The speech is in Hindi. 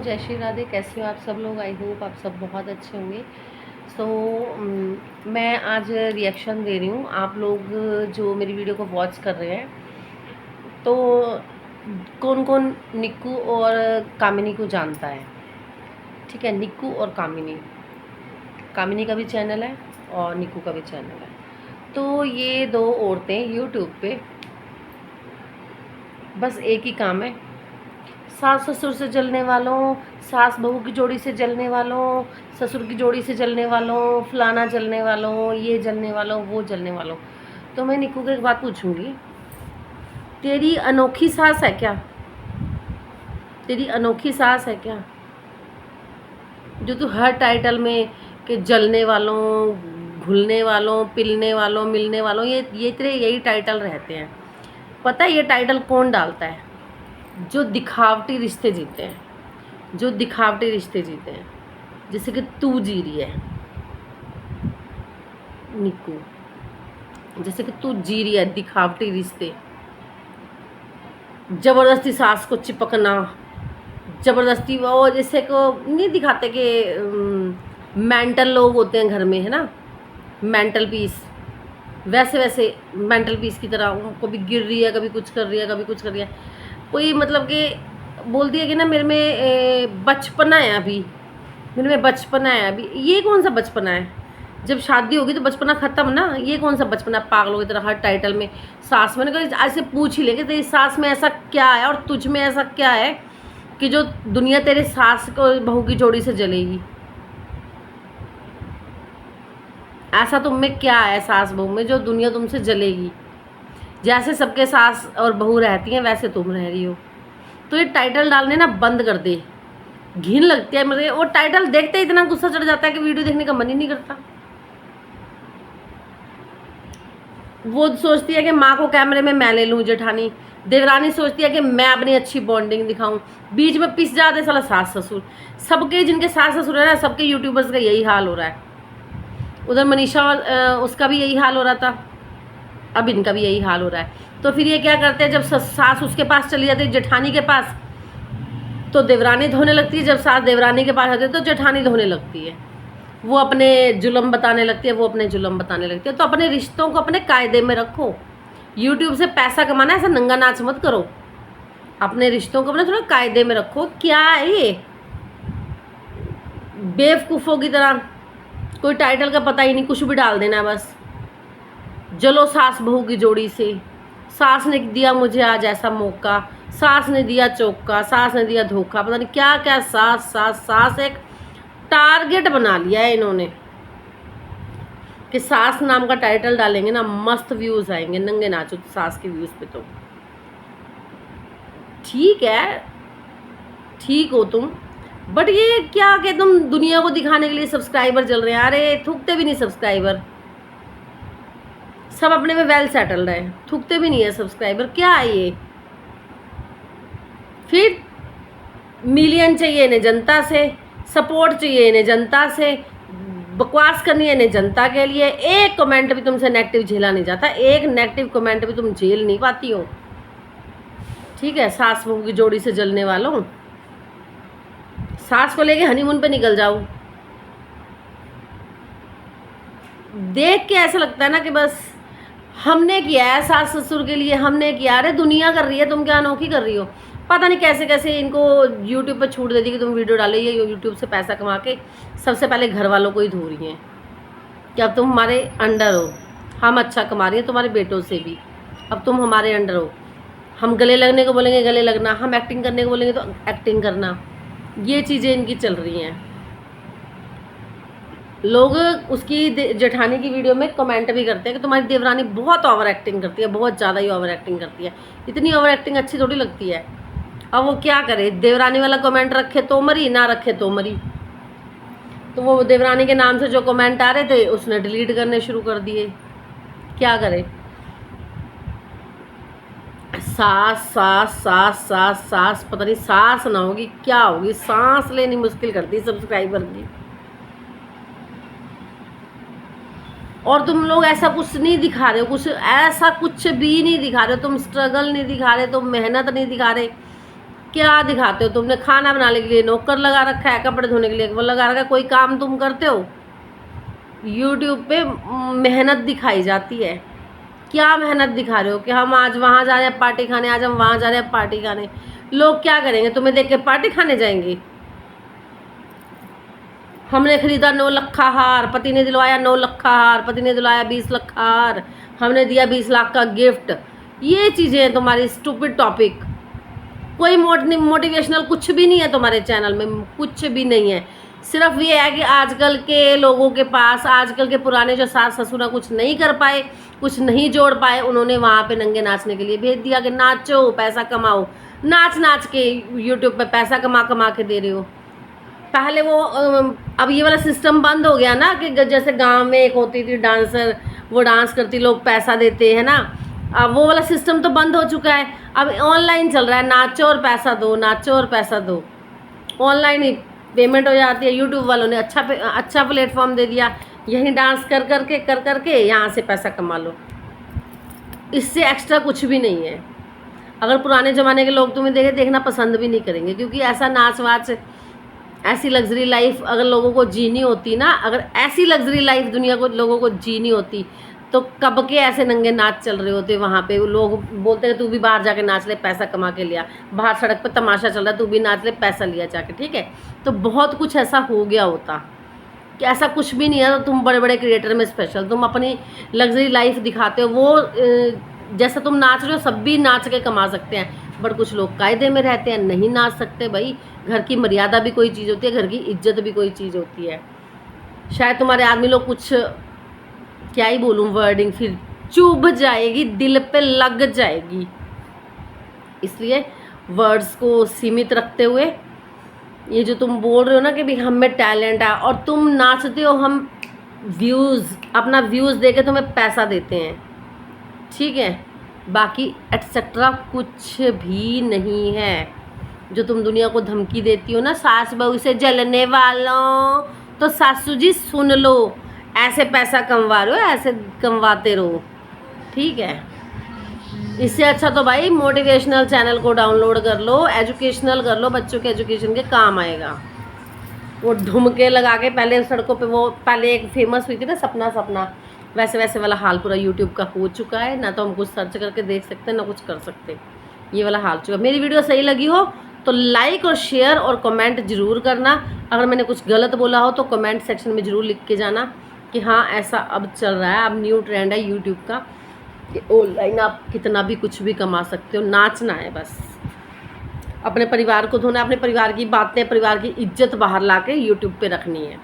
जय श्री राधे। कैसे हो आप सब लोग? आई होप आप सब बहुत अच्छे होंगे। सो मैं आज रिएक्शन दे रही हूँ। आप लोग जो मेरी वीडियो को वॉच कर रहे हैं, तो कौन कौन निक्कू और कामिनी को जानता है? ठीक है, निक्कू और कामिनी, कामिनी का भी चैनल है और निक्कू का भी चैनल है। तो ये दो औरतें यूट्यूब पे बस एक ही काम है, सास ससुर से जलने वालों, सास बहू की जोड़ी से जलने वालों, ससुर की जोड़ी से जलने वालों, फलाना जलने वालों, ये जलने वालों, वो जलने वालों। तो मैं निक्कू को एक बात पूछूंगी, तेरी अनोखी सास है क्या? तेरी अनोखी सास है क्या जो तू हर टाइटल में कि जलने वालों, घुलने वालों, पिलने वालों, मिलने वालों, ये तेरे यही टाइटल रहते हैं। पता है ये टाइटल कौन डालता है? जो दिखावटी रिश्ते जीते हैं, जो दिखावटी रिश्ते जीते हैं, जैसे कि तू जी रही है निक्कू, जैसे कि तू जी रही है दिखावटी रिश्ते। जबरदस्ती सास को चिपकना, जबरदस्ती वो जैसे को नहीं दिखाते कि मेंटल लोग होते हैं घर में, है ना, मेंटल पीस, वैसे वैसे मेंटल पीस की तरह कभी गिर रही है, कभी कुछ कर रही है, कभी कुछ कर रही है। कोई मतलब कि बोलती है कि ना मेरे में बचपना है अभी, मेरे में बचपना है अभी। ये कौन सा बचपना है? जब शादी होगी तो बचपना खत्म ना। ये कौन सा बचपना? पागलों की तरह हर टाइटल में सास। मैंने कहा ऐसे पूछ ही लेंगे तेरी सास में ऐसा क्या है और तुझ में ऐसा क्या है कि जो दुनिया तेरे सास को बहू की जोड़ी से जलेगी। ऐसा तुम में क्या है सास बहू में जो दुनिया तुमसे जलेगी? जैसे सबके सास और बहू रहती हैं वैसे तुम रह रही हो। तो ये टाइटल डालने ना बंद कर दे, घिन लगती है मुझे। और टाइटल देखते ही इतना गुस्सा चढ़ जाता है कि वीडियो देखने का मन ही नहीं करता। वो सोचती है कि माँ को कैमरे में मैं ले लूँ जेठानी, देवरानी सोचती है कि मैं अपनी अच्छी बॉन्डिंग दिखाऊं, बीच में पिस जाते साला सास ससुर। सबके जिनके सास ससुर है ना, सबके यूट्यूबर्स का यही हाल हो रहा है। उधर मनीषा उसका भी यही हाल हो रहा था, अब इनका भी यही हाल हो रहा है। तो फिर ये क्या करते हैं, जब सास उसके पास चली जाती है जेठानी के पास, तो देवरानी धोने लगती है। जब सास देवरानी के पास आती है तो जेठानी धोने लगती है। वो अपने जुल्म बताने लगती है, वो अपने जुल्म बताने लगती है। तो अपने रिश्तों को अपने कायदे में रखो। यूट्यूब से पैसा कमाना है, ऐसा नंगा नाच मत करो। अपने रिश्तों को अपने थोड़ा कायदे में रखो। क्या है ये बेवकूफ़ों की तरह? कोई टाइटल का पता ही नहीं, कुछ भी डाल देना है बस। जलो सास बहू की जोड़ी से, सास ने दिया मुझे आज ऐसा मौका, सास ने दिया चौका, सास ने दिया धोखा, पता नहीं क्या क्या। सास सास सास एक टारगेट बना लिया है इन्होंने कि सास नाम का टाइटल डालेंगे ना मस्त व्यूज आएंगे। नंगे नाचो सास के व्यूज पे। तो ठीक है, ठीक हो तुम, बट ये क्या कि तुम दुनिया को दिखाने के लिए सब्सक्राइबर चल रहे हैं। अरे थूकते भी नहीं सब्सक्राइबर, सब अपने में वेल सेटल्ड है, थूकते भी नहीं है सब्सक्राइबर। क्या है ये? फिर मिलियन चाहिए इन्हें जनता से, सपोर्ट चाहिए इन्हें जनता से, बकवास करनी है इन्हें जनता के लिए। एक कमेंट भी तुमसे नेगेटिव झेला नहीं जाता, एक नेगेटिव कमेंट भी तुम झेल नहीं पाती हो। ठीक है, सास बहू की जोड़ी से जलने वालों, सास को लेके हनीमून पे निकल जाओ। देख के ऐसा लगता है ना कि बस हमने किया है सास ससुर के लिए, हमने किया। अरे दुनिया कर रही है, तुम क्या अनोखी कर रही हो? पता नहीं कैसे कैसे इनको यूट्यूब पे छूट दे दी कि तुम वीडियो डालो। ये यूट्यूब से पैसा कमा के सबसे पहले घर वालों को ही धो रही हैं कि अब तुम हमारे अंडर हो। हम अच्छा कमा रही हैं तुम्हारे बेटों से भी, अब तुम हमारे अंडर हो। हम गले लगने को बोलेंगे गले लगना, हम एक्टिंग करने को बोलेंगे तो एक्टिंग करना। ये चीज़ें इनकी चल रही हैं। लोग उसकी जेठानी की वीडियो में कमेंट भी करते हैं कि तुम्हारी देवरानी बहुत ओवर एक्टिंग करती है, बहुत ज़्यादा ही ओवर एक्टिंग करती है। इतनी ओवर एक्टिंग अच्छी थोड़ी लगती है। अब वो क्या करे, देवरानी वाला कमेंट रखे तो मरी, ना रखे तो मरी। तो वो देवरानी के नाम से जो कमेंट आ रहे थे उसने डिलीट करने शुरू कर दिए। क्या करे? सास सास सास सास सास, पता नहीं सास ना होगी क्या होगी, सांस लेनी मुश्किल करती है सब्सक्राइबर की। और तुम लोग ऐसा कुछ नहीं दिखा रहे हो, कुछ ऐसा कुछ भी नहीं दिखा रहे हो। तुम स्ट्रगल नहीं दिखा रहे, तुम मेहनत नहीं दिखा रहे। क्या दिखाते हो? तुमने खाना बनाने के लिए नौकर लगा रखा है, कपड़े धोने के लिए वो लगा रखा है, कोई काम तुम करते हो? यूट्यूब पे मेहनत दिखाई जाती है। क्या मेहनत दिखा रहे हो कि हम आज वहाँ जा रहे हैं पार्टी खाने, आज हम वहाँ जा रहे हैं पार्टी खाने। लोग क्या करेंगे? तुम्हें देख के पार्टी खाने जाएंगे? हमने खरीदा 9 लाख का हार, पति ने दिलवाया 9 लाख का हार, पति ने दिलवाया 20 लाख का हार, हमने दिया 20 लाख का गिफ्ट। ये चीज़ें हैं तुम्हारी स्टूपिड टॉपिक। कोई मोटिवेशनल कुछ भी नहीं है तुम्हारे चैनल में, कुछ भी नहीं है। सिर्फ ये है कि आजकल के लोगों के पास, आजकल के पुराने जो सास ससुर कुछ नहीं कर पाए, कुछ नहीं जोड़ पाए, उन्होंने वहाँ पे नंगे नाचने के लिए भेज दिया कि नाचो पैसा कमाओ। नाच नाच के यूट्यूब पे पैसा कमा कमा के दे रहे हो। पहले वो अब ये वाला सिस्टम बंद हो गया ना कि जैसे गांव में एक होती थी डांसर, वो डांस करती, लोग पैसा देते हैं ना। अब वो वाला सिस्टम तो बंद हो चुका है। अब ऑनलाइन चल रहा है, नाचो और पैसा दो, नाचो और पैसा दो। ऑनलाइन ही पेमेंट हो जाती है। यूट्यूब वालों ने अच्छा प्लेटफॉर्म दे दिया, यहीं डांस कर करके यहाँ से पैसा कमा लो। इससे एक्स्ट्रा कुछ भी नहीं है। अगर पुराने ज़माने के लोग तुम्हें देखना पसंद भी नहीं करेंगे, क्योंकि ऐसा नाच वाच, ऐसी लग्जरी लाइफ अगर लोगों को जीनी होती ना, अगर ऐसी लग्जरी लाइफ दुनिया को लोगों को जीनी होती तो कब के ऐसे नंगे नाच चल रहे होते वहाँ पे। लोग बोलते हैं तू भी बाहर जाके नाच ले, पैसा कमा के लिया। बाहर सड़क पे तमाशा चल रहा है, तू भी नाच ले, पैसा लिया जाके, ठीक है। तो बहुत कुछ ऐसा हो गया होता कि ऐसा कुछ भी नहीं है। तो तुम बड़े बड़े क्रिएटर में स्पेशल, तुम अपनी लग्जरी लाइफ दिखाते हो। वो जैसा तुम नाच रहे हो सब भी नाच के कमा सकते हैं, बट कुछ लोग कायदे में रहते हैं, नहीं नाच सकते। भाई घर की मर्यादा भी कोई चीज़ होती है, घर की इज्जत भी कोई चीज़ होती है। शायद तुम्हारे आदमी लोग कुछ, क्या ही बोलूँ वर्डिंग, फिर चुभ जाएगी, दिल पे लग जाएगी। इसलिए वर्ड्स को सीमित रखते हुए, ये जो तुम बोल रहे हो ना कि भाई हम में टैलेंट है और तुम नाचते हो, हम व्यूज़, अपना व्यूज़ देके तुम्हें पैसा देते हैं, ठीक है। बाकी एटसेट्रा कुछ भी नहीं है। जो तुम दुनिया को धमकी देती हो ना, सास बहू से जलने वालों, तो सासू जी सुन लो, ऐसे पैसा कमवा रहे हो, ऐसे कमवाते रहो, ठीक है। इससे अच्छा तो भाई मोटिवेशनल चैनल को डाउनलोड कर लो, एजुकेशनल कर लो, बच्चों के एजुकेशन के काम आएगा। वो ढुमके लगा के पहले सड़कों पे, वो पहले एक फेमस हुई थी ना सपना, वैसे वाला हाल पूरा यूट्यूब का हो चुका है ना। तो हम कुछ सर्च करके देख सकते हैं ना कुछ कर सकते, ये वाला हाल चुका। मेरी वीडियो सही लगी हो तो लाइक और शेयर और कमेंट ज़रूर करना। अगर मैंने कुछ गलत बोला हो तो कमेंट सेक्शन में ज़रूर लिख के जाना कि हाँ ऐसा अब चल रहा है, अब न्यू ट्रेंड है यूट्यूब का कि ऑनलाइन आप कितना भी कुछ भी कमा सकते हो। नाचना है बस, अपने परिवार को धोना, अपने परिवार की बातें, परिवार की इज्जत बाहर ला के यूट्यूब पे रखनी है।